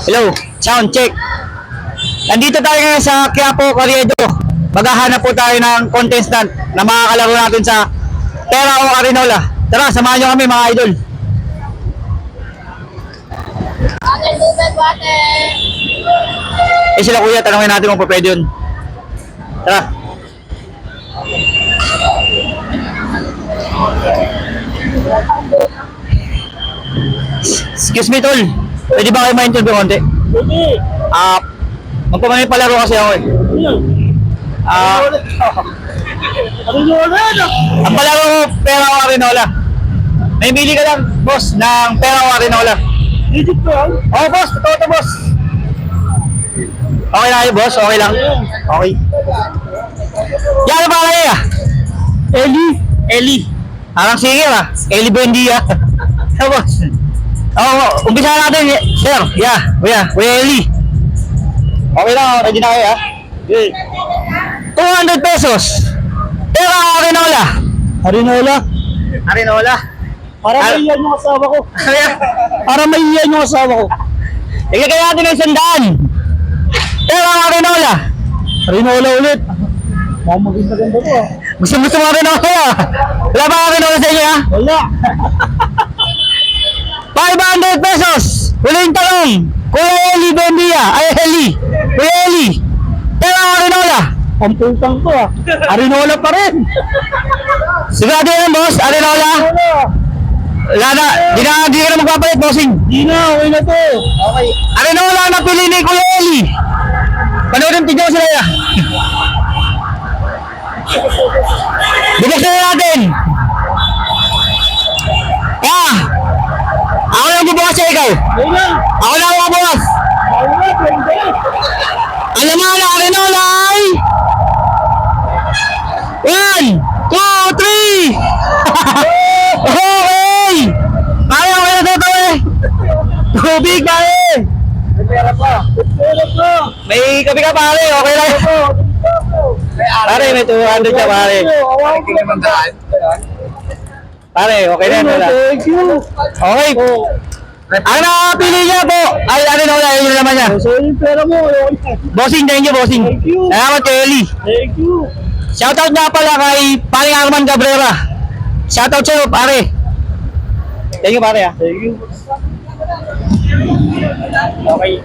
Hello, sound check. Nandito tayo ngayon sa Quiapo, Carriedo. Maghahanap po tayo ng contestant na makakalaro natin sa Pera o Arinola. Tara, samahan nyo kami mga idol. Sila kuya, tanongin natin kung pwede yun. Tara. Excuse me, tol. Pwede ba kayo ma-interview konti? Pwede. Magpamay palaro kasi ako eh. Arinola. Ang palaro ko, Pera o Arinola. May bili ka lang, boss, ng Pera o Arinola. Legit ko yan. Oo, boss. Totoo to, boss. Okay lang kayo, boss? Okay lang? Okay. Yan ba kayo ah? Eli. Parang sige ah. Eli Buendia. Boss. Oo, umpisa natin, sir. Yeah, Kuya Eli. Okay lang, ready na kayo ah. Okay. 200 pesos. Pera o Arinola? Arinola? Para maiyan yung asawa ko. Para maiyan yung asawa ko. Ilagay natin ng 100. Pera o Arinola? Arinola ulit. Mukhang maganda to ah. Gusto mo Arinola ah. Wala ba Arinola sa inyo ah? Wala. 500 pesos. Huling talong. Kuya Eli Buendia. Kuya Eli. Pera o Arinola? Ang putang to ah. Arinola pa rin. Sigurado yan boss, Arinola. Wala na, di ka na magpapalit, bossing. Di na, okay na to. Okay. Arinola ang napili ni Kuya Eli. Panoorin, tignan mo sila ya. Bibuksan natin. Ako lang bubukas sa ikaw. Ayun. Ako lang bubukas. Ayun, pwede. Alam mo na, Arinola ay 1, 2, 3. Okay. Kaya ko na ito eh. Tubig pare. May pera pa. May kape ka pare, okay lang. Pare, may 200 ka pare. Pare, okay na wala. Thank you. Okay. Ang nakapili niya po ay Arinola, yun naman niya. So yung pera mo, okay. Bossing, thank you bossing. Thank you. Salamat kay Eli. Thank you. Shoutout nga pala kay paring Arman Cabrera. Shoutout sa'yo pare. Thank you pare ah. Thank you. Okay.